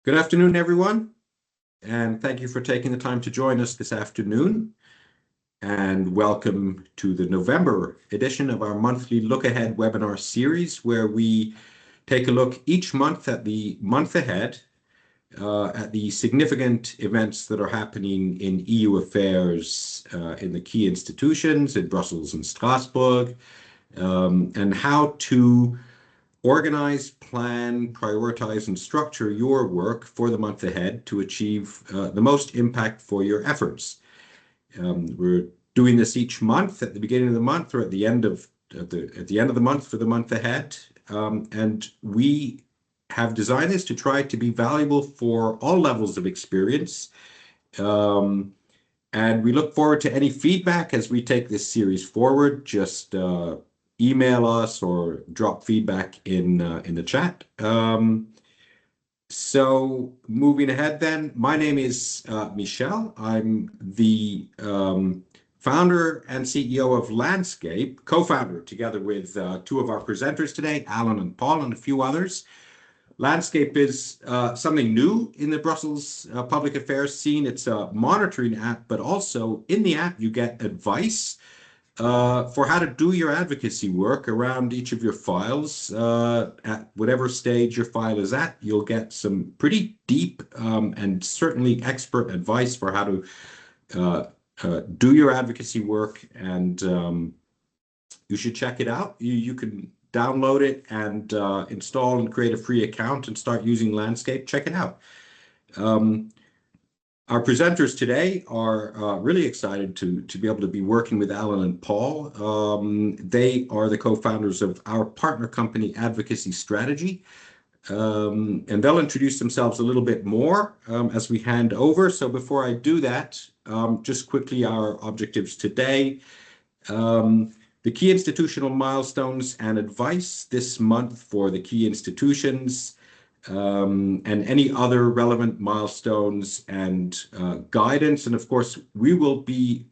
Good afternoon, everyone, and thank you for taking the time to join us this afternoon. And welcome to the November edition of our monthly Look Ahead webinar series, where we take a look each month at the month ahead, at the significant events that are happening in EU affairs in the key institutions in Brussels and Strasbourg, and how to organize, plan, prioritize, and structure your work for the month ahead to achieve the most impact for your efforts. We're doing this each month at the beginning of the month or at the end of the month for the month ahead, and we have designed this to try to be valuable for all levels of experience. And we look forward to any feedback as we take this series forward. Just email us or drop feedback in the chat. So moving ahead then, my name is Michel. I'm the founder and CEO of Lanzcape, co-founder together with two of our presenters today, Alan and Paul, and a few others. Lanzcape is something new in the Brussels public affairs scene. It's a monitoring app, but also in the app you get advice for how to do your advocacy work around each of your files. At whatever stage your file is at, you'll get some pretty deep and certainly expert advice for how to do your advocacy work, and you should check it out. You can download it and install and create a free account and start using Lanzcape. Check it out. Our presenters today are really excited to be able to be working with Alan and Paul. They are the co-founders of our partner company, AdvocacyStrategy, and they'll introduce themselves a little bit more as we hand over. So before I do that, just quickly our objectives today. The key institutional milestones and advice this month for the key institutions, and any other relevant milestones and guidance. And of course, we will be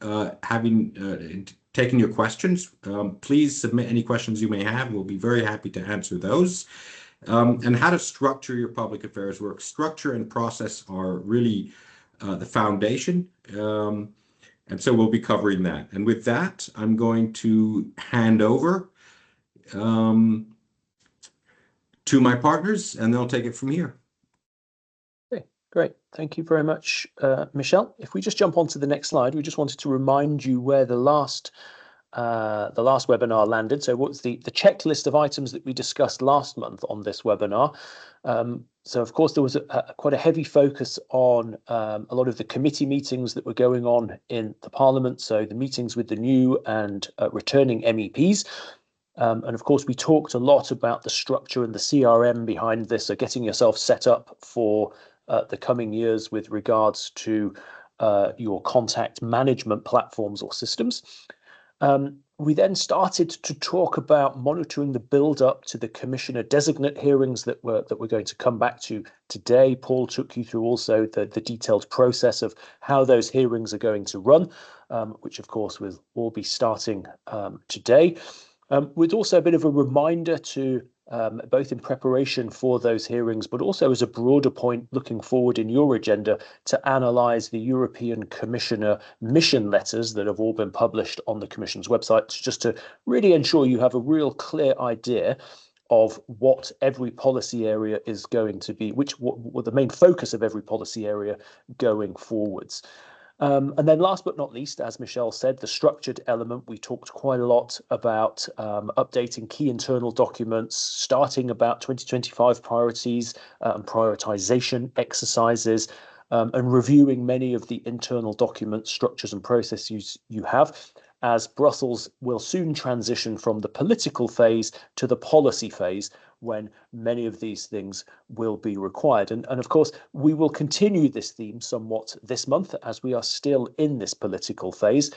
taking your questions. Please submit any questions you may have. We'll be very happy to answer those. And how to structure your public affairs work. Structure and process are really the foundation. And so we'll be covering that. And with that, I'm going to hand over to my partners, and they'll take it from here. Okay, great. Thank you very much, Michel. If we just jump on to the next slide, we just wanted to remind you where the last webinar landed. So what's the checklist of items that we discussed last month on this webinar? So of course there was quite a heavy focus on a lot of the committee meetings that were going on in the Parliament. So the meetings with the new and returning MEPs. And of course, we talked a lot about the structure and the CRM behind this, so getting yourself set up for the coming years with regards to your contact management platforms or systems. We then started to talk about monitoring the build-up to the Commissioner designate hearings that we're going to come back to today. Paul took you through also the detailed process of how those hearings are going to run, which of course will all be starting today. With also a bit of a reminder to both in preparation for those hearings, but also as a broader point looking forward in your agenda to analyse the European Commissioner mission letters that have all been published on the Commission's website, just to really ensure you have a real clear idea of what every policy area is going to be, what the main focus of every policy area going forwards. And then last but not least, as Michel said, the structured element, we talked quite a lot about updating key internal documents, starting about 2025 priorities and prioritization exercises, and reviewing many of the internal document structures and processes you have, as Brussels will soon transition from the political phase to the policy phase, when many of these things will be required. And of course, we will continue this theme somewhat this month as we are still in this political phase.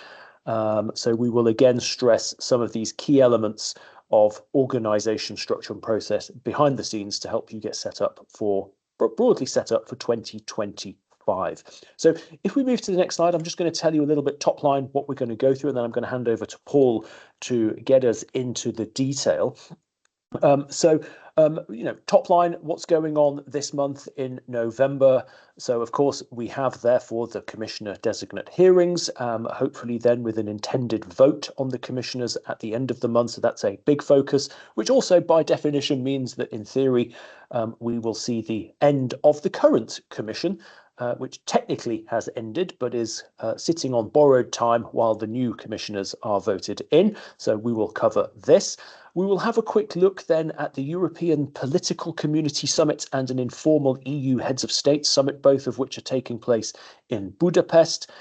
So we will again stress some of these key elements of organisation, structure and process behind the scenes to help you get set up for, broadly set up for 2025. So if we move to the next slide, I'm just going to tell you a little bit top line what we're going to go through, and then I'm going to hand over to Paul to get us into the detail. So Top line, what's going on this month in November? So, of course, we have, therefore, the Commissioner Designate hearings, hopefully then with an intended vote on the commissioners at the end of the month. So that's a big focus, which also by definition means that in theory, we will see the end of the current commission, which technically has ended, but is sitting on borrowed time while the new commissioners are voted in. So we will cover this. We will have a quick look then at the European Political Community Summit and an informal EU Heads of State Summit, both of which are taking place in Budapest.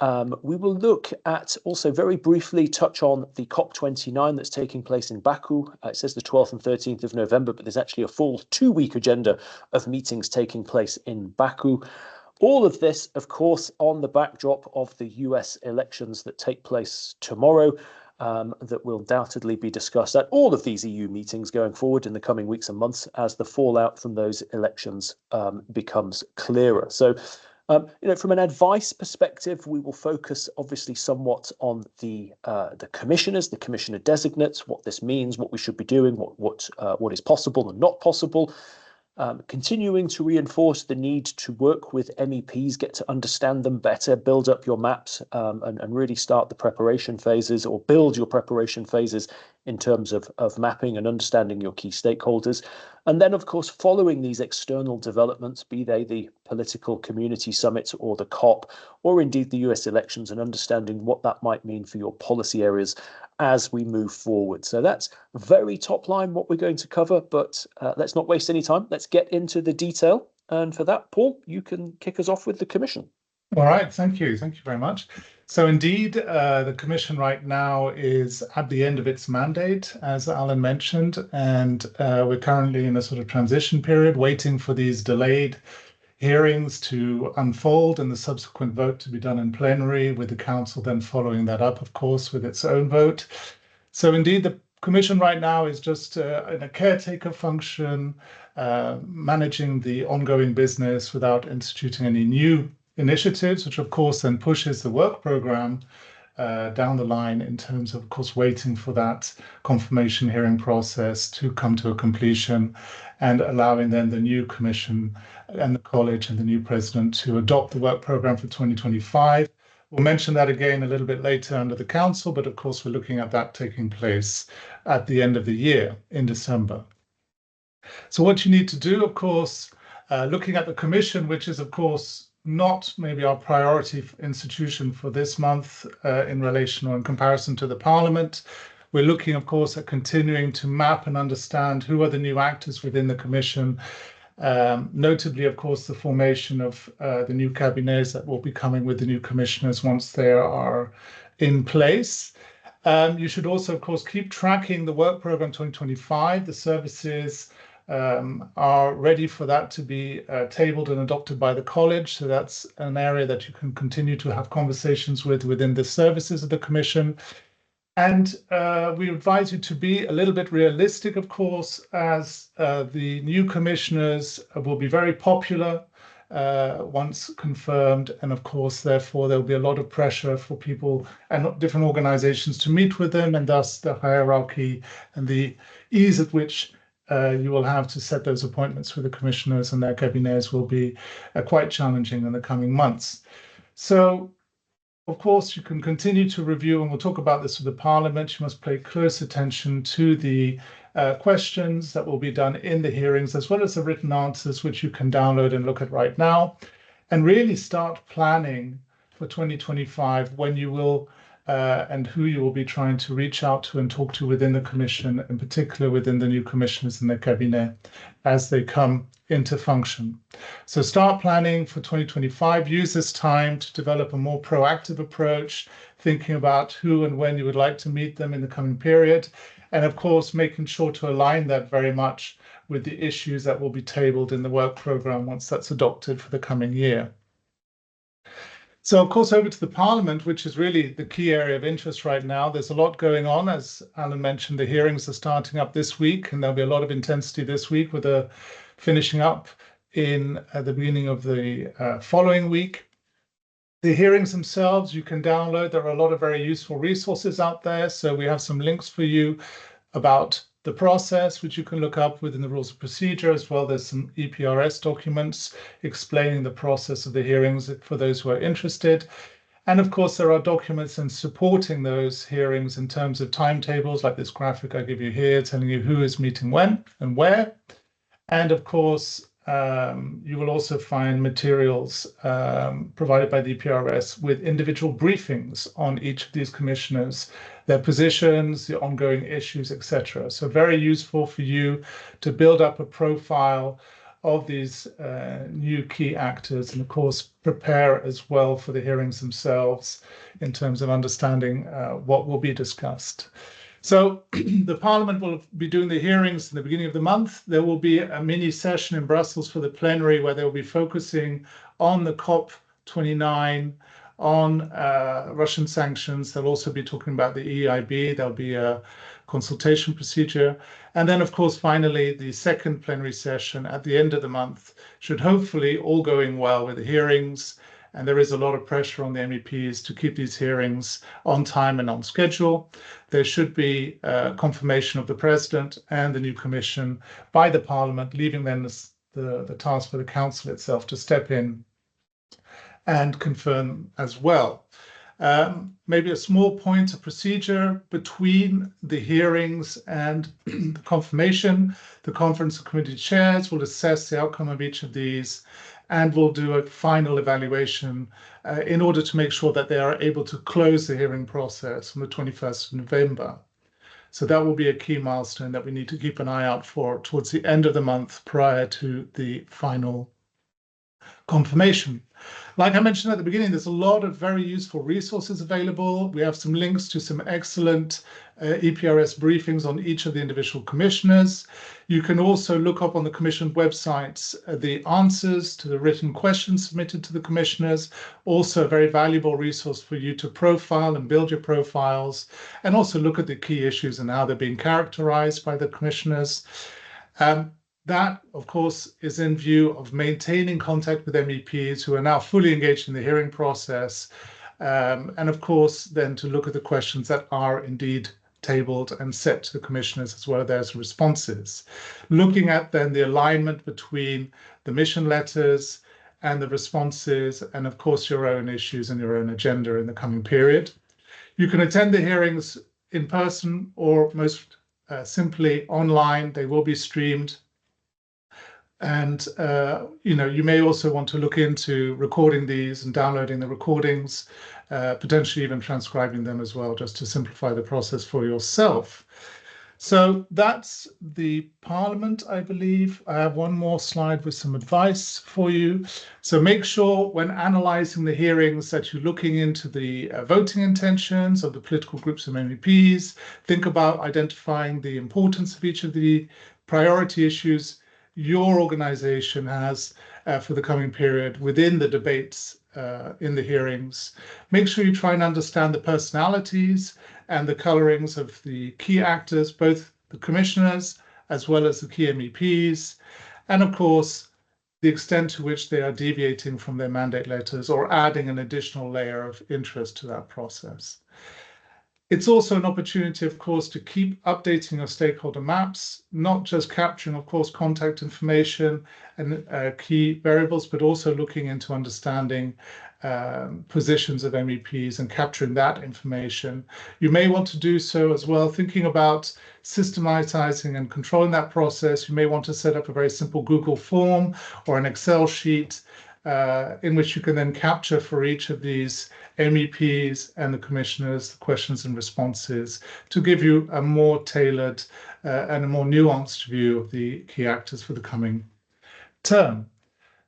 We will look at, also very briefly, touch on the COP29 that's taking place in Baku. It says the 12th and 13th of November, but there's actually a full 2-week agenda of meetings taking place in Baku. All of this, of course, on the backdrop of the US elections that take place tomorrow, that will undoubtedly be discussed at all of these EU meetings going forward in the coming weeks and months as the fallout from those elections becomes clearer. So, from an advice perspective, we will focus obviously somewhat on the commissioners, the commissioner designates, what this means, what we should be doing, what is possible and not possible. Continuing to reinforce the need to work with MEPs, get to understand them better, build up your maps, and really start the preparation phases, or build your preparation phases in terms of mapping and understanding your key stakeholders. And then, of course, following these external developments, be they the political community summit or the COP, or indeed the US elections, and understanding what that might mean for your policy areas as we move forward. So that's very top line what we're going to cover, but let's not waste any time. Let's get into the detail. And for that, Paul, you can kick us off with the Commission. All right, thank you. Thank you very much. So indeed, the Commission right now is at the end of its mandate, as Alan mentioned, and we're currently in a sort of transition period, waiting for these delayed hearings to unfold and the subsequent vote to be done in plenary, with the Council then following that up, of course, with its own vote. So indeed, the Commission right now is just in a caretaker function, managing the ongoing business without instituting any new initiatives, which of course then pushes the work program down the line in terms of course, waiting for that confirmation hearing process to come to a completion and allowing then the new Commission and the College and the new President to adopt the work program for 2025. We'll mention that again a little bit later under the Council, but of course we're looking at that taking place at the end of the year in December. So what you need to do, of course, looking at the Commission, which is of course not maybe our priority institution for this month in relation or in comparison to the Parliament. We're looking, of course, at continuing to map and understand who are the new actors within the Commission, notably, of course, the formation of the new cabinets that will be coming with the new commissioners once they are in place. You should also, of course, keep tracking the work program 2025. The services are ready for that to be tabled and adopted by the College. So that's an area that you can continue to have conversations within the services of the Commission. And we advise you to be a little bit realistic, of course, as the new commissioners will be very popular once confirmed. And of course, therefore, there'll be a lot of pressure for people and different organizations to meet with them, and thus the hierarchy and the ease at which you will have to set those appointments with the commissioners and their cabinets will be quite challenging in the coming months. So, of course, you can continue to review, and we'll talk about this with the Parliament. You must pay close attention to the questions that will be done in the hearings, as well as the written answers, which you can download and look at right now, and really start planning for 2025 when you will and who you will be trying to reach out to and talk to within the Commission, in particular within the new commissioners in the cabinet as they come into function. So start planning for 2025. Use this time to develop a more proactive approach, thinking about who and when you would like to meet them in the coming period. And of course, making sure to align that very much with the issues that will be tabled in the work program once that's adopted for the coming year. So, of course, over to the Parliament, which is really the key area of interest right now. There's a lot going on. As Alan mentioned, the hearings are starting up this week, and there'll be a lot of intensity this week with the finishing up at the beginning of the following week. The hearings themselves, you can download. There are a lot of very useful resources out there. So we have some links for you about the process, which you can look up within the rules of procedure as well. There's some EPRS documents explaining the process of the hearings for those who are interested. And of course, there are documents and supporting those hearings in terms of timetables, like this graphic I give you here, telling you who is meeting when and where. And of course, you will also find materials provided by the EPRS with individual briefings on each of these commissioners, their positions, the ongoing issues, etc. So very useful for you to build up a profile of these new key actors, and of course prepare as well for the hearings themselves in terms of understanding what will be discussed. So the Parliament will be doing the hearings in the beginning of the month. There will be a mini session in Brussels for the plenary where they will be focusing on the COP29, on Russian sanctions. They'll also be talking about the EIB. There'll be a consultation procedure. And then, of course, finally, the second plenary session at the end of the month should hopefully, all going well with the hearings, and there is a lot of pressure on the MEPs to keep these hearings on time and on schedule. There should be confirmation of the President and the new Commission by the Parliament, leaving then the task for the Council itself to step in and confirm as well. Maybe a small point of procedure between the hearings and the confirmation. The Conference of Committee Chairs will assess the outcome of each of these and will do a final evaluation in order to make sure that they are able to close the hearing process on the 21st of November. So that will be a key milestone that we need to keep an eye out for towards the end of the month prior to the final confirmation. Like I mentioned at the beginning, there's a lot of very useful resources available. We have some links to some excellent EPRS briefings on each of the individual commissioners. You can also look up on the Commission websites the answers to the written questions submitted to the commissioners. Also a very valuable resource for you to profile and build your profiles, and also look at the key issues and how they're being characterized by the commissioners. That, of course, is in view of maintaining contact with MEPs who are now fully engaged in the hearing process, and of course, then to look at the questions that are indeed tabled and set to the commissioners as well as their responses. Looking at then the alignment between the mission letters and the responses, and of course, your own issues and your own agenda in the coming period. You can attend the hearings in person or most simply online. They will be streamed. And, you may also want to look into recording these and downloading the recordings, potentially even transcribing them as well, just to simplify the process for yourself. So that's the Parliament, I believe. I have one more slide with some advice for you. So make sure when analysing the hearings that you're looking into the voting intentions of the political groups of MEPs. Think about identifying the importance of each of the priority issues your organization has for the coming period within the debates in the hearings. Make sure you try and understand the personalities and the colorings of the key actors, both the commissioners as well as the key MEPs, and of course, the extent to which they are deviating from their mandate letters or adding an additional layer of interest to that process. It's also an opportunity, of course, to keep updating your stakeholder maps, not just capturing, of course, contact information and key variables, but also looking into understanding positions of MEPs and capturing that information. You may want to do so as well, thinking about systematizing and controlling that process. You may want to set up a very simple Google form or an Excel sheet in which you can then capture for each of these MEPs and the commissioners the questions and responses to give you a more tailored and a more nuanced view of the key actors for the coming term.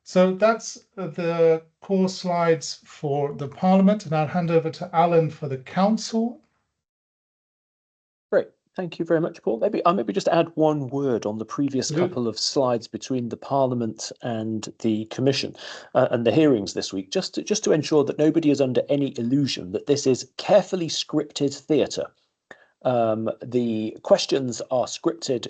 So that's the core slides for the Parliament, and I'll hand over to Alan for the Council. Great. Thank you very much, Paul. I'll maybe just add one word on the previous couple of slides between the Parliament and the Commission and the hearings this week, just to ensure that nobody is under any illusion that this is carefully scripted theatre. The questions are scripted,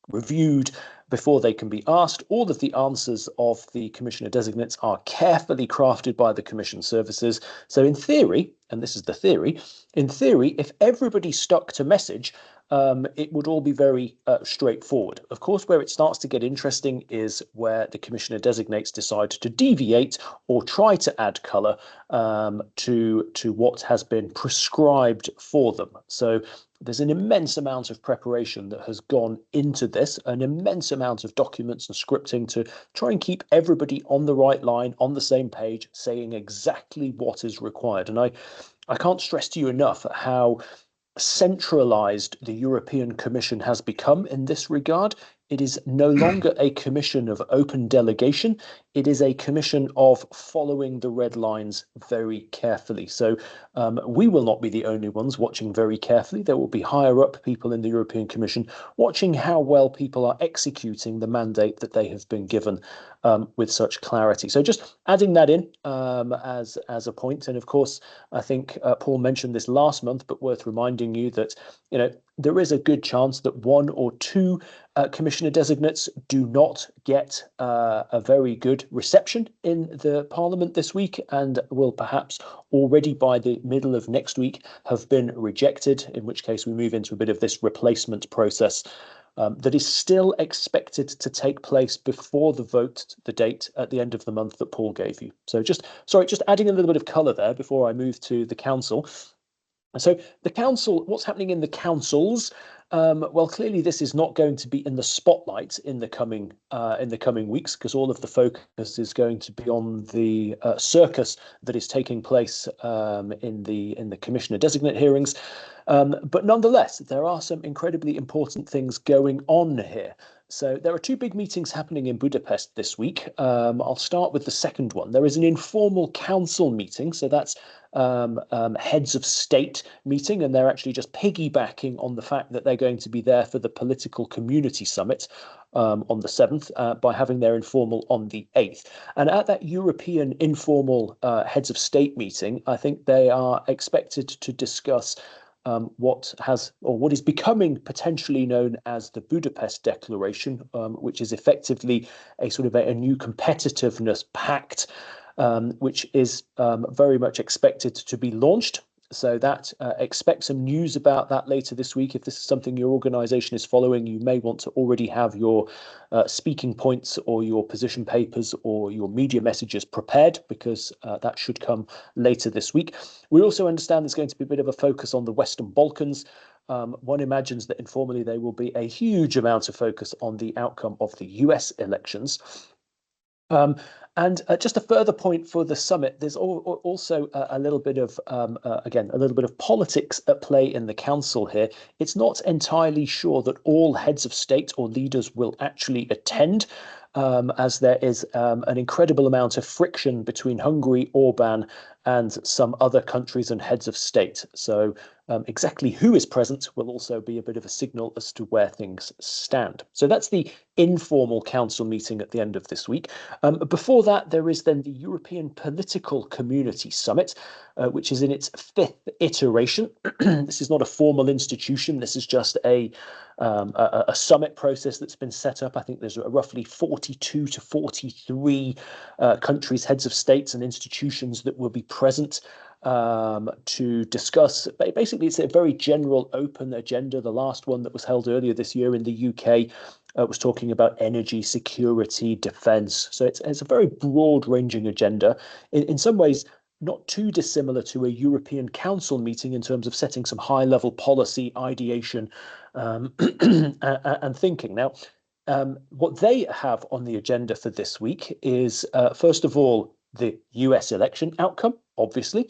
reviewed before they can be asked. All of the answers of the Commissioner designates are carefully crafted by the Commission services. So in theory, and this is the theory, in theory, if everybody stuck to message, it would all be very straightforward. Of course, where it starts to get interesting is where the commissioner designates decide to deviate or try to add colour to what has been prescribed for them. So there's an immense amount of preparation that has gone into this, an immense amount of documents and scripting to try and keep everybody on the right line, on the same page, saying exactly what is required. And I can't stress to you enough how centralized the European Commission has become in this regard. It is no longer a commission of open delegation. It is a commission of following the red lines very carefully. So we will not be the only ones watching very carefully. There will be higher up people in the European Commission watching how well people are executing the mandate that they have been given with such clarity. So just adding that in as a point. And of course, I think Paul mentioned this last month, but worth reminding you that, you know, there is a good chance that one or two commissioner designates do not get a very good reception in the Parliament this week, and will perhaps already by the middle of next week have been rejected, in which case we move into a bit of this replacement process that is still expected to take place before the vote, the date at the end of the month that Paul gave you. So just adding a little bit of colour there before I move to the council. So the council, what's happening in the councils? Well, clearly this is not going to be in the spotlight in the coming weeks, because all of the focus is going to be on the circus that is taking place in the commissioner designate hearings. But nonetheless, there are some incredibly important things going on here. So there are two big meetings happening in Budapest this week. I'll start with the second one. There is an informal council meeting. So that's heads of state meeting, and they're actually just piggybacking on the fact that they're going to be there for the political community summit on the 7th by having their informal on the 8th. And at that European informal heads of state meeting, I think they are expected to discuss what is becoming potentially known as the Budapest Declaration, which is effectively a sort of a new competitiveness pact, which is very much expected to be launched. So that expect some news about that later this week. If this is something your organization is following, you may want to already have your speaking points or your position papers or your media messages prepared, because that should come later this week. We also understand there's going to be a bit of a focus on the Western Balkans. One imagines that informally there will be a huge amount of focus on the outcome of the US elections. And just a further point for the summit, there's also a little bit of, again, a little bit of politics at play in the council here. It's not entirely sure that all heads of state or leaders will actually attend, as there is an incredible amount of friction between Hungary, Orban, and some other countries and heads of state. So exactly who is present will also be a bit of a signal as to where things stand. So that's the informal council meeting at the end of this week. Before that, there is then the European Political Community Summit, which is in its 5th iteration. This is not a formal institution. This is just a summit process that's been set up. I think there's roughly 42 to 43 countries, heads of states and institutions that will be present to discuss. Basically, it's a very general open agenda. The last one that was held earlier this year in the UK was talking about energy, security, defence. So it's a very broad-ranging agenda. In some ways, not too dissimilar to a European Council meeting in terms of setting some high-level policy, ideation, and thinking. Now, what they have on the agenda for this week is, first of all, the US election outcome, obviously.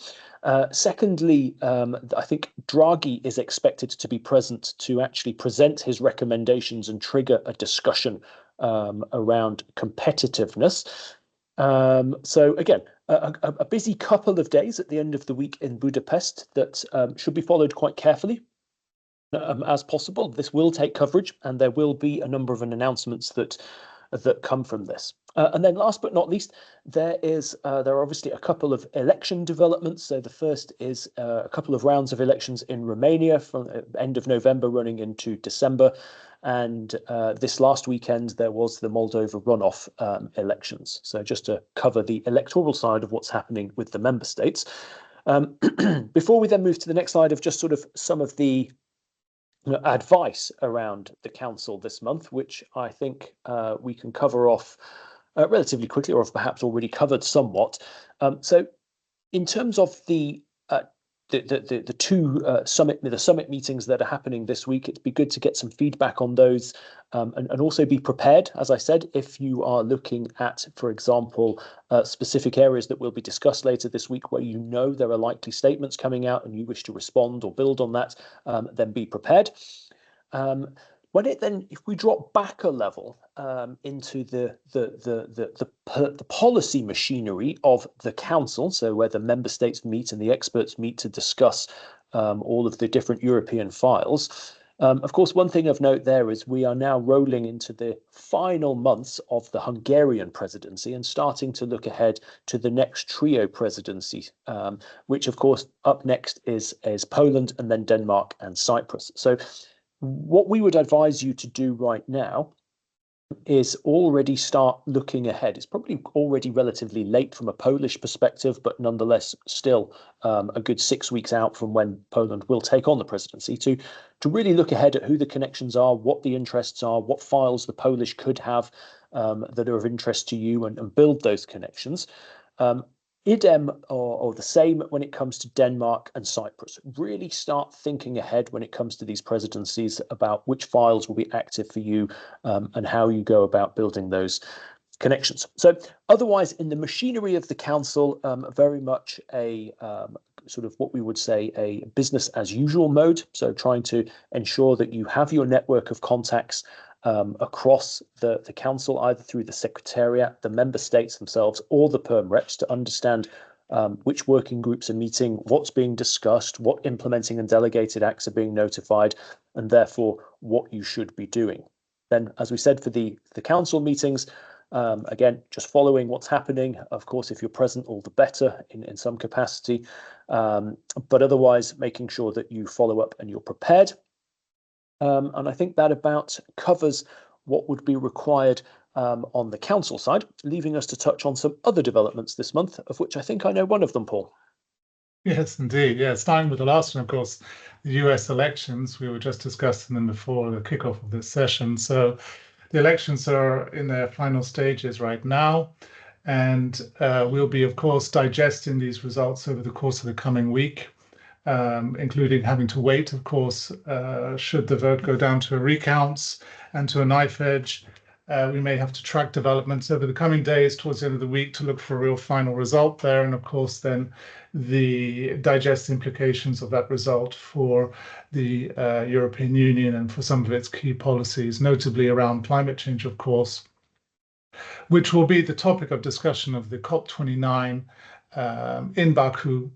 Secondly, I think Draghi is expected to be present to actually present his recommendations and trigger a discussion around competitiveness. So again, a busy couple of days at the end of the week in Budapest that should be followed quite carefully. As possible. This will take coverage, and there will be a number of announcements that come from this. And then last but not least, there are obviously a couple of election developments. So the first is a couple of rounds of elections in Romania from end of November running into December. And this last weekend, there was the Moldova runoff elections. So just to cover the electoral side of what's happening with the member states. Before we then move to the next slide of just sort of some of the advice around the council this month, which I think we can cover off relatively quickly, or have perhaps already covered somewhat. So in terms of the two summit meetings that are happening this week, it'd be good to get some feedback on those, and also be prepared, as I said, if you are looking at, for example, specific areas that will be discussed later this week where you know there are likely statements coming out and you wish to respond or build on that, then be prepared. If we drop back a level into the policy machinery of the council, so where the member states meet and the experts meet to discuss all of the different European files. Of course, one thing of note there is we are now rolling into the final months of the Hungarian presidency and starting to look ahead to the next trio presidency, which of course up next is Poland, and then Denmark and Cyprus. So what we would advise you to do right now is already start looking ahead. It's probably already relatively late from a Polish perspective, but nonetheless still a good 6 weeks out from when Poland will take on the presidency, to really look ahead at who the connections are, what the interests are, what files the Polish could have that are of interest to you, and build those connections. Idem or the same when it comes to Denmark and Cyprus. Really start thinking ahead when it comes to these presidencies about which files will be active for you, and how you go about building those connections. So otherwise, in the machinery of the council, very much a sort of what we would say a business as usual mode. So trying to ensure that you have your network of contacts across the council, either through the secretariat, the member states themselves, or the perm reps, to understand which working groups are meeting, what's being discussed, what implementing and delegated acts are being notified, and therefore what you should be doing. Then, as we said, for the council meetings, again, just following what's happening. Of course, if you're present, all the better in some capacity, but otherwise making sure that you follow up and you're prepared. And I think that about covers what would be required on the council side, leaving us to touch on some other developments this month, of which I think I know one of them, Paul. Yes, indeed. Yeah, starting with the last one, of course, the US elections. We were just discussing them before the kickoff of this session. So the elections are in their final stages right now, and we'll be, of course, digesting these results over the course of the coming week. Including having to wait, of course, should the vote go down to a recounts and to a knife edge. We may have to track developments over the coming days towards the end of the week to look for a real final result there. And of course, then the digest implications of that result for the European Union and for some of its key policies, notably around climate change, of course, which will be the topic of discussion of the COP29 in Baku.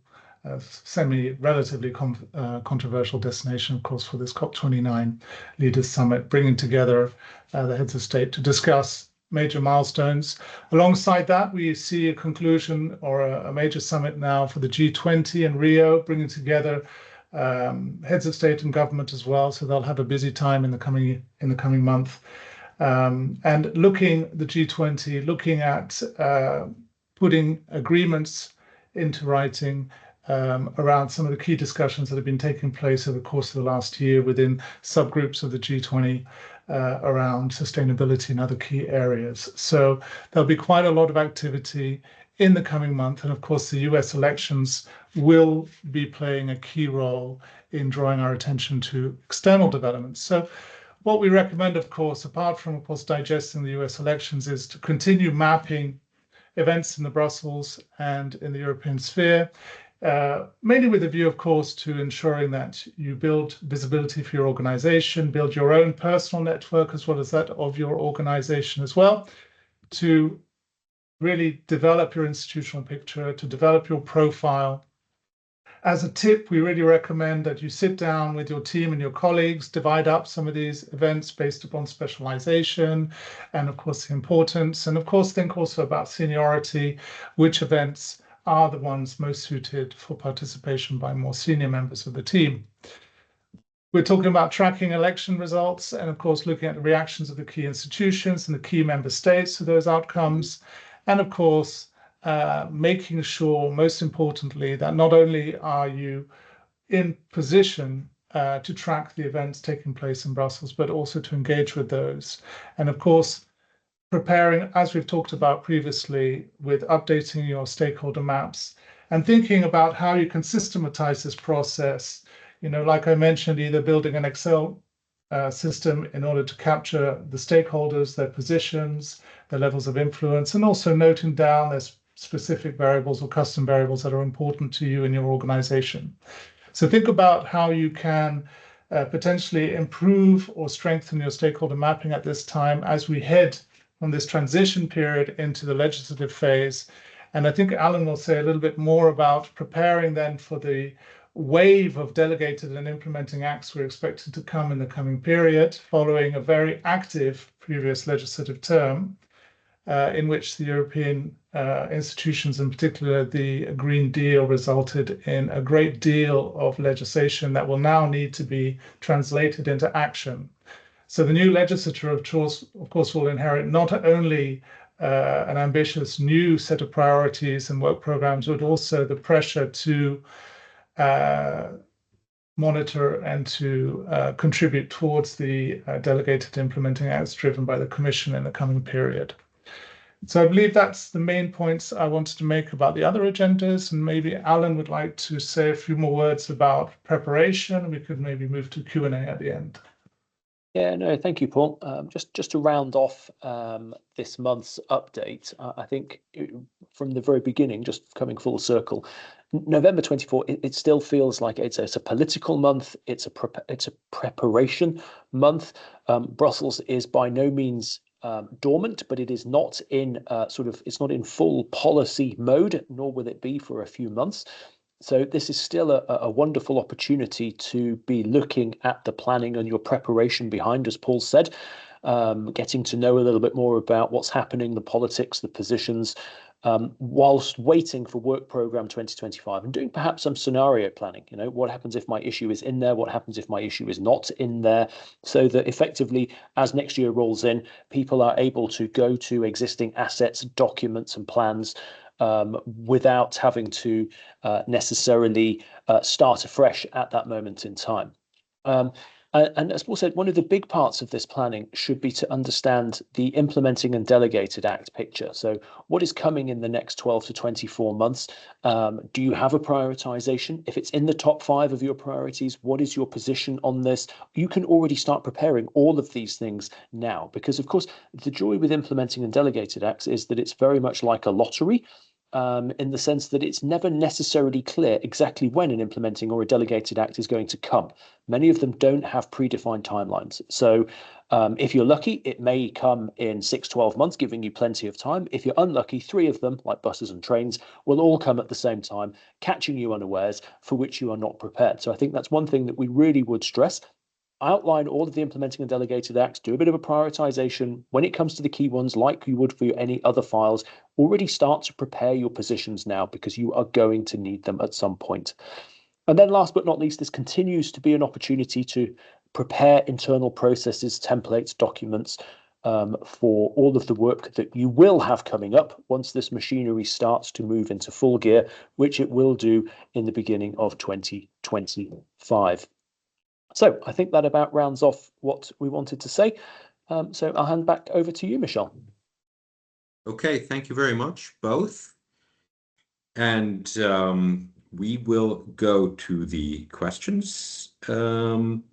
Relatively controversial destination, of course, for this COP29 Leaders Summit, bringing together the heads of state to discuss major milestones. Alongside that, we see a conclusion or a major summit now for the G20 in Rio, bringing together heads of state and government as well. So they'll have a busy time in the coming month. And the G20 looking at putting agreements into writing around some of the key discussions that have been taking place over the course of the last year within subgroups of the G20 around sustainability and other key areas. So there'll be quite a lot of activity in the coming month. And of course, the US elections will be playing a key role in drawing our attention to external developments. So what we recommend, of course, apart from, of course, digesting the US elections, is to continue mapping events in the Brussels and in the European sphere, mainly with a view, of course, to ensuring that you build visibility for your organization, build your own personal network as well as that of your organization as well, to really develop your institutional picture, to develop your profile. As a tip, we really recommend that you sit down with your team and your colleagues, divide up some of these events based upon specialization and, of course, the importance. And, of course, think also about seniority, which events are the ones most suited for participation by more senior members of the team. We're talking about tracking election results and, of course, looking at the reactions of the key institutions and the key member states to those outcomes. And, of course, making sure, most importantly, that not only are you in position to track the events taking place in Brussels, but also to engage with those. And of course, preparing, as we've talked about previously, with updating your stakeholder maps and thinking about how you can systematize this process. Like I mentioned, either building an Excel system in order to capture the stakeholders, their positions, their levels of influence, and also noting down their specific variables or custom variables that are important to you in your organization. So think about how you can potentially improve or strengthen your stakeholder mapping at this time as we head from this transition period into the legislative phase. And I think Alan will say a little bit more about preparing then for the wave of delegated and implementing acts we're expected to come in the coming period, following a very active previous legislative term in which the European institutions, in particular the Green Deal, resulted in a great deal of legislation that will now need to be translated into action. So the new legislature, of course, will inherit not only an ambitious new set of priorities and work programs, but also the pressure to monitor and to contribute towards the delegated implementing acts driven by the Commission in the coming period. So I believe that's the main points I wanted to make about the other agendas, and maybe Alan would like to say a few more words about preparation. We could maybe move to Q&A at the end. Yeah, no, thank you, Paul. Just to round off this month's update, I think from the very beginning, just coming full circle, November 24, it still feels like it's a political month. It's a preparation month. Brussels is by no means dormant, but it is not in it's not in full policy mode, nor will it be for a few months. So this is still a wonderful opportunity to be looking at the planning and your preparation behind, as Paul said, getting to know a little bit more about what's happening, the politics, the positions, whilst waiting for Work Programme 2025 and doing perhaps some scenario planning. What happens if my issue is in there? What happens if my issue is not in there? So that effectively, as next year rolls in, people are able to go to existing assets, documents and plans without having to necessarily start afresh at that moment in time. And as Paul said, one of the big parts of this planning should be to understand the implementing and delegated act picture. So what is coming in the next 12 to 24 months? Do you have a prioritization? If it's in the top 5 of your priorities, what is your position on this? You can already start preparing all of these things now, because of course, the joy with implementing and delegated acts is that it's very much like a lottery. In the sense that it's never necessarily clear exactly when an implementing or a delegated act is going to come. Many of them don't have predefined timelines. So if you're lucky, it may come in 6-12 months, giving you plenty of time. If you're unlucky, 3 of them, like buses and trains, will all come at the same time, catching you unawares, for which you are not prepared. So I think that's one thing that we really would stress. Outline all of the implementing and delegated acts, do a bit of a prioritization. When it comes to the key ones, like you would for any other files, already start to prepare your positions now, because you are going to need them at some point. And then last but not least, this continues to be an opportunity to prepare internal processes, templates, documents for all of the work that you will have coming up once this machinery starts to move into full gear, which it will do in the beginning of 2025. So I think that about rounds off what we wanted to say. So I'll hand back over to you, Michelle. Okay, thank you very much, both. And we will go to the questions. And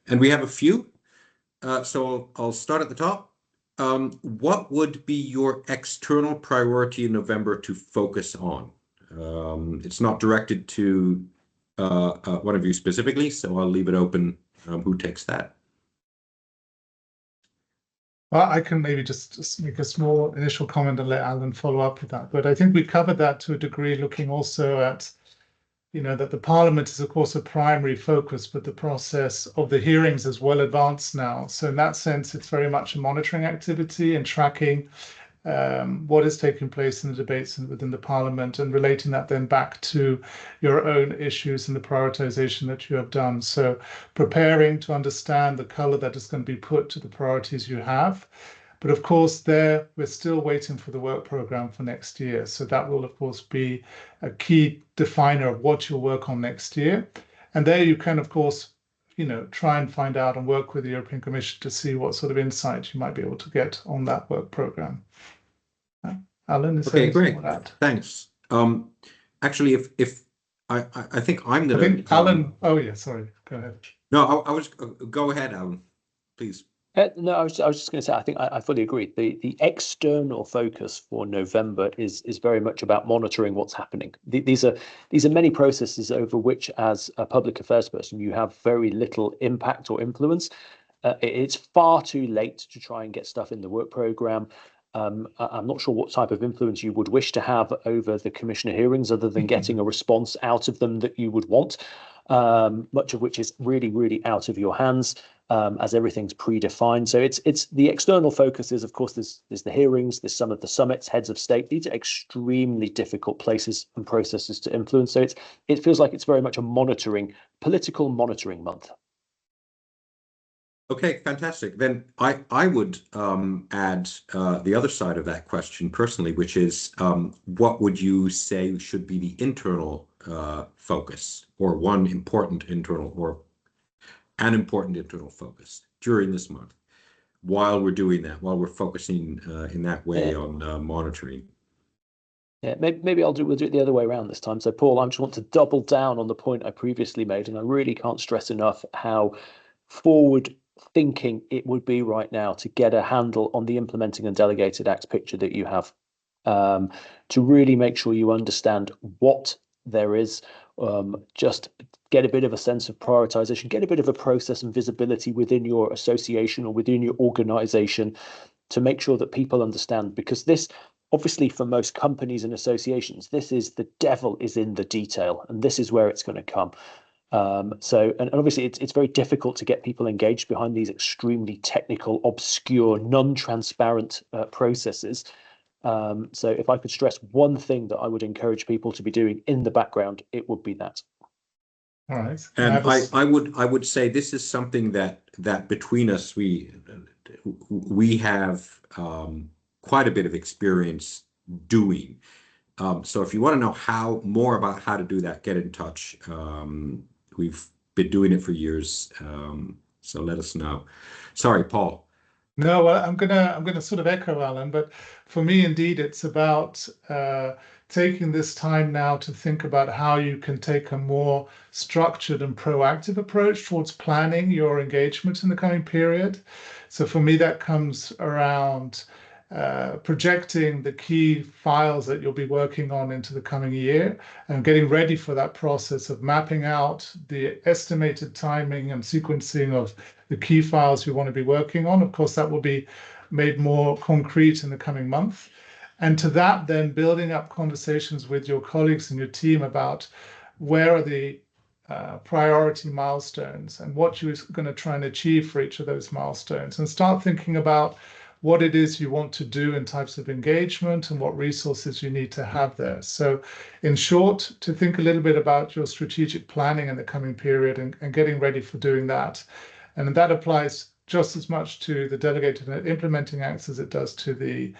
we have a few. So I'll start at the top. What would be your external priority in November to focus on? It's not directed to one of you specifically, so I'll leave it open who takes that. Well, I can maybe just make a small initial comment and let Alan follow up with that. But I think we covered that to a degree, looking also at, that the Parliament is, of course, a primary focus, but the process of the hearings is well advanced now. So in that sense, it's very much a monitoring activity and tracking what is taking place in the debates within the Parliament, and relating that then back to your own issues and the prioritization that you have done. So preparing to understand the color that is going to be put to the priorities you have. But of course, we're still waiting for the work program for next year. So that will, of course, be a key definer of what you'll work on next year. And there you can, of course, try and find out and work with the European Commission to see what sort of insight you might be able to get on that work program. Alan, is there anything on that? Thanks. Actually, if I think I'm I gonna. think Alan. Oh yeah, sorry. Go ahead. No, I was. Go ahead, Alan, please. No, I was just going to say, I think I fully agree. The external focus for November is very much about monitoring what's happening. These are many processes over which, as a public affairs person, you have very little impact or influence. It's far too late to try and get stuff in the work program. I'm not sure what type of influence you would wish to have over the commissioner hearings, other than getting a response out of them that you would want, much of which is really, really out of your hands. As everything's predefined. So it's the external focus is, of course, there's the hearings, there's some of the summits, heads of state. These are extremely difficult places and processes to influence. So it feels like it's very much a political monitoring month. Okay, fantastic. Then I would add the other side of that question personally, which is what would you say should be the internal focus, or an important internal focus during this month, while we're doing that, while we're focusing in that way on monitoring? Yeah, maybe we'll do it the other way around this time. So, Paul, I just want to double down on the point I previously made, and I really can't stress enough how forward thinking it would be right now to get a handle on the implementing and delegated acts picture that you have, to really make sure you understand what there is. Just get a bit of a sense of prioritization, get a bit of a process and visibility within your association or within your organization, to make sure that people understand, because this, obviously, for most companies and associations, this is the devil is in the detail, and this is where it's going to come. So obviously it's very difficult to get people engaged behind these extremely technical, obscure, non-transparent processes. So if I could stress one thing that I would encourage people to be doing in the background, it would be that. All right. And I would say this is something that between us we have quite a bit of experience doing. So if you want to know more about how to do that, get in touch. We've been doing it for years, so let us know. Sorry, Paul. No, well, I'm gonna sort of echo Alan, but for me, indeed, it's about taking this time now to think about how you can take a more structured and proactive approach towards planning your engagement in the coming period. So for me, that comes around projecting the key files that you'll be working on into the coming year, and getting ready for that process of mapping out the estimated timing and sequencing of the key files you want to be working on. Of course, that will be made more concrete in the coming month. And to that, then building up conversations with your colleagues and your team about where are the priority milestones and what you're going to try and achieve for each of those milestones, and start thinking about what it is you want to do in types of engagement and what resources you need to have there. So in short, to think a little bit about your strategic planning in the coming period and getting ready for doing that. And that applies just as much to the delegated and implementing acts as it does to the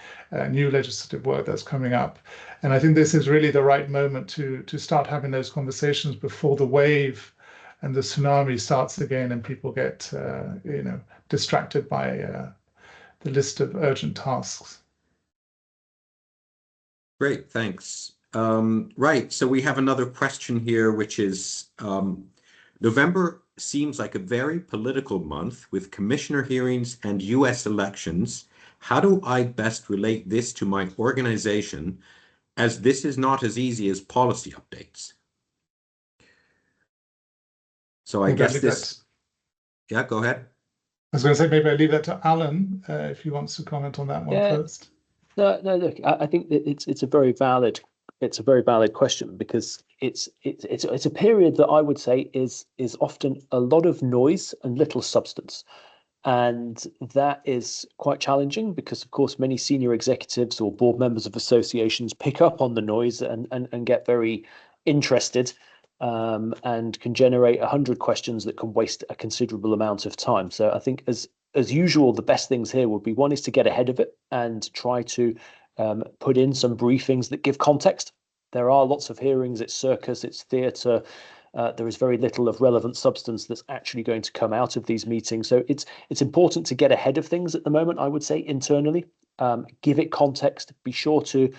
new legislative work that's coming up. And I think this is really the right moment to start having those conversations before the wave and the tsunami starts again and people get distracted by the list of urgent tasks. Great, thanks. Right, so we have another question here, which is November seems like a very political month with commissioner hearings and US elections. How do I best relate this to my organization, as this is not as easy as policy updates? So I guess this... Yeah, go ahead. I was going to say, maybe I leave that to Alan if he wants to comment on that one first. No. Look, I think that it's a very valid question, because it's a period that I would say is often a lot of noise and little substance, and that is quite challenging because, of course, many senior executives or board members of associations pick up on the noise and get very interested. And can generate 100 questions that can waste a considerable amount of time. So I think, as usual, the best things here would be, one is to get ahead of it and try to put in some briefings that give context. There are lots of hearings, it's circus, it's theatre, there is very little of relevant substance that's actually going to come out of these meetings. So it's important to get ahead of things at the moment, I would say, internally. Give it context, be sure to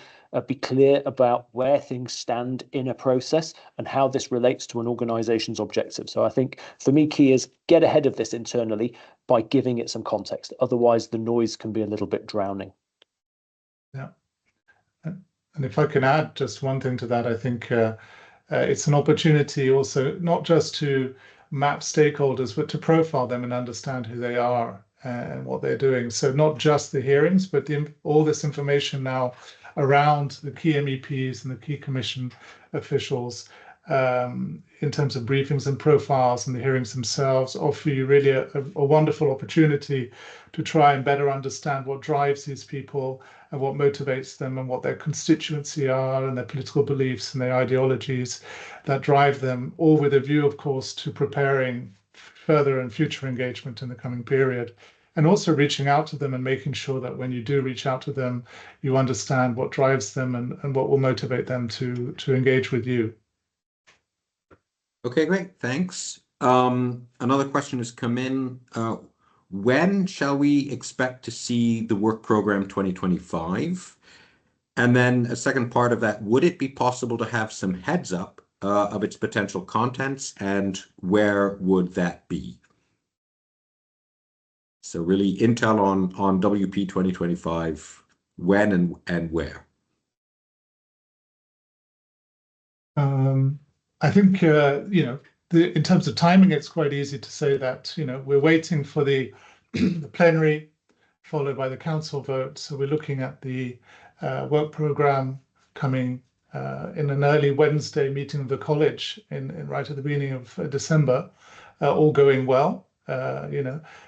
be clear about where things stand in a process and how this relates to an organization's objective. So I think for me, key is get ahead of this internally by giving it some context. Otherwise, the noise can be a little bit drowning. Yeah. And if I can add just one thing to that, I think it's an opportunity also not just to map stakeholders, but to profile them and understand who they are and what they're doing. So not just the hearings, but all this information now around the key MEPs and the key commission officials in terms of briefings and profiles and the hearings themselves offer you really a wonderful opportunity to try and better understand what drives these people and what motivates them and what their constituency are and their political beliefs and their ideologies that drive them, all with a view, of course, to preparing further and future engagement in the coming period. And also reaching out to them and making sure that when you do reach out to them, you understand what drives them and what will motivate them to engage with you. Okay, great. Thanks. Another question has come in. When shall we expect to see the work program 2025? And then a second part of that, would it be possible to have some heads up of its potential contents, and where would that be? So really intel on WP 2025, when and where. I think, in terms of timing, it's quite easy to say that, we're waiting for the plenary, followed by the council vote. So we're looking at the work program coming in an early Wednesday meeting of the college in right at the beginning of December, all going well.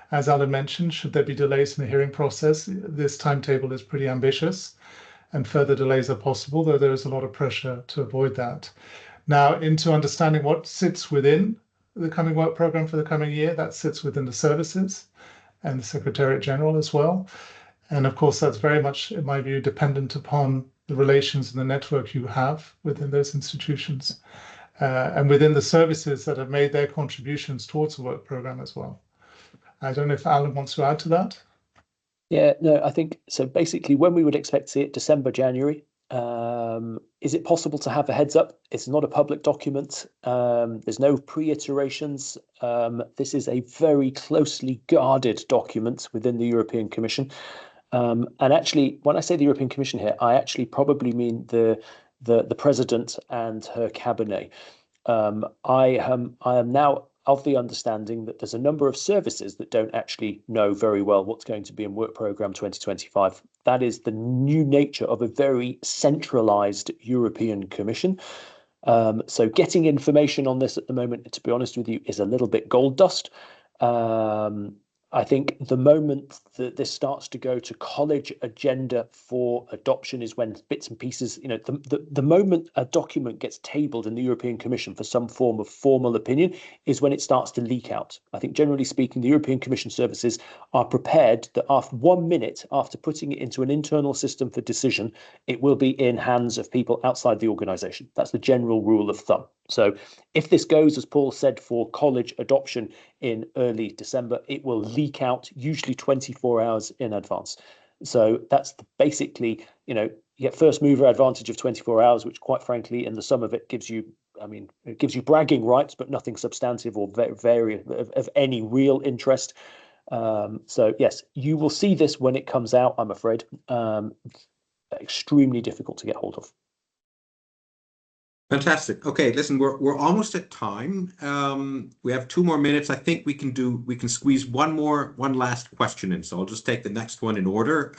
As Alan mentioned, should there be delays in the hearing process, this timetable is pretty ambitious and further delays are possible, though there is a lot of pressure to avoid that. Now, into understanding what sits within the coming work program for the coming year, that sits within the services and the Secretariat General as well. And of course, that's very much, in my view, dependent upon the relations and the network you have within those institutions and within the services that have made their contributions towards the work program as well. I don't know if Alan wants to add to that. Yeah, no, I think so. Basically, when we would expect to see it, December, January. Is it possible to have a heads up? It's not a public document. There's no pre-iterations. This is a very closely guarded document within the European Commission. And actually, when I say the European Commission here, I actually probably mean the president and her cabinet. I am now of the understanding that there's a number of services that don't actually know very well what's going to be in Work Programme 2025. That is the new nature of a very centralised European Commission. So getting information on this at the moment, to be honest with you, is a little bit gold dust. I think the moment that this starts to go to college agenda for adoption is when bits and pieces, the moment a document gets tabled in the European Commission for some form of formal opinion is when it starts to leak out. I think generally speaking, the European Commission services are prepared that after 1 minute after putting it into an internal system for decision, it will be in hands of people outside the organisation. That's the general rule of thumb. So if this goes, as Paul said, for college adoption in early December, it will leak out usually 24 hours in advance. So that's basically, you get first mover advantage of 24 hours, which quite frankly, in the sum of it gives you, it gives you bragging rights, but nothing substantive or very of any real interest. So yes, you will see this when it comes out, I'm afraid. Extremely difficult to get hold of. Fantastic. Okay, listen, we're almost at time. We have 2 more minutes. I think we can squeeze one last question in. So I'll just take the next one in order,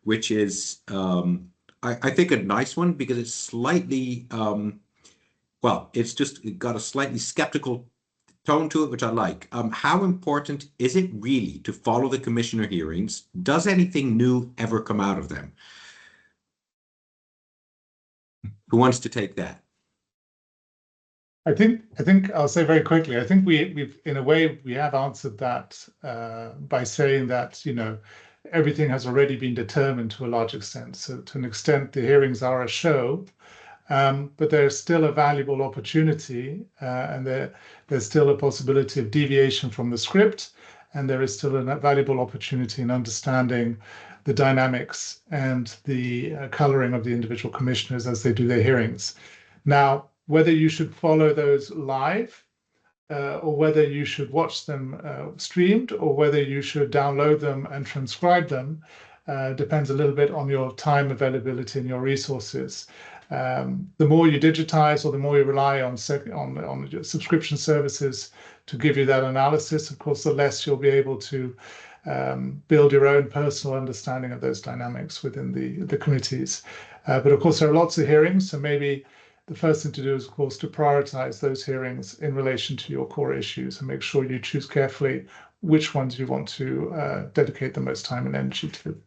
which is I think a nice one because it's slightly it's just got a slightly skeptical tone to it, which I like. How important is it really to follow the commissioner hearings? Does anything new ever come out of them? Who wants to take that? I think I'll say very quickly. I think we've in a way we have answered that by saying that everything has already been determined to a large extent. So to an extent, the hearings are a show, but there's still a valuable opportunity, and there's still a possibility of deviation from the script, and there is still a valuable opportunity in understanding the dynamics and the coloring of the individual commissioners as they do their hearings. Now, whether you should follow those live, or whether you should watch them streamed, or whether you should download them and transcribe them, depends a little bit on your time availability and your resources. The more you digitize, or the more you rely on subscription services to give you that analysis, of course, the less you'll be able to build your own personal understanding of those dynamics within the committees. But of course, there are lots of hearings, so maybe the first thing to do is, of course, to prioritize those hearings in relation to your core issues and make sure you choose carefully which ones you want to dedicate the most time and energy to.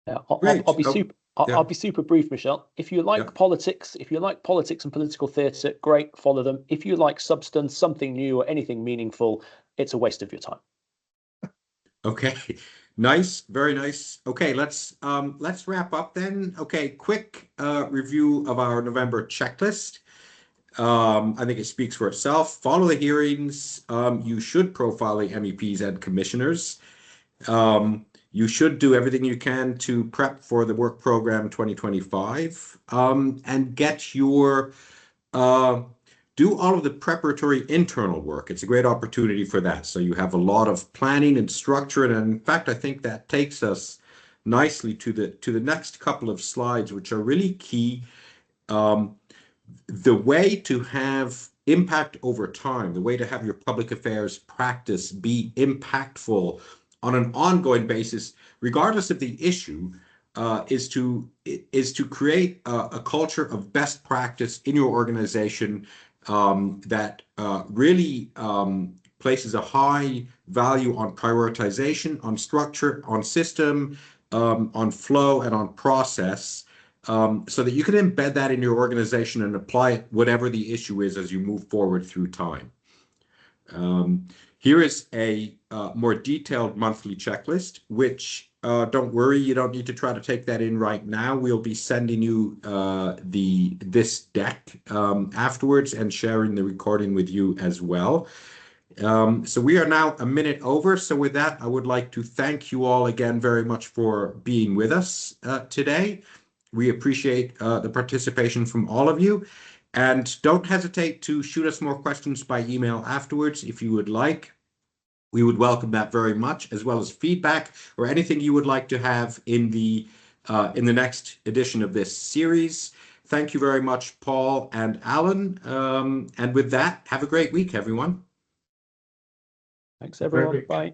Yeah, I'll be super brief, Michelle. If you like politics, and political theatre, great, follow them. If you like substance, something new, or anything meaningful, it's a waste of your time. Okay, nice, very nice. Okay, let's wrap up then. Okay, quick review of our November checklist. I think it speaks for itself. Follow the hearings. You should profile the MEPs and commissioners. You should do everything you can to prep for the work program 2025, and get your do all of the preparatory internal work. It's a great opportunity for that. So you have a lot of planning and structure, and in fact, I think that takes us nicely to the next couple of slides, which are really key. The way to have impact over time, the way to have your public affairs practice be impactful on an ongoing basis, regardless of the issue, is to create a culture of best practice in your organization that really places a high value on prioritization, on structure, on system, on flow, and on process, so that you can embed that in your organization and apply it whatever the issue is as you move forward through time. Here is a more detailed monthly checklist, which don't worry, you don't need to try to take that in right now. We'll be sending you this deck afterwards and sharing the recording with you as well. So we are now a minute over. So with that, I would like to thank you all again very much for being with us today. We appreciate the participation from all of you. And don't hesitate to shoot us more questions by email afterwards if you would like. We would welcome that very much, as well as feedback or anything you would like to have in the next edition of this series. Thank you very much, Paul and Alan. And with that, have a great week, everyone. Thanks, everyone. Bye.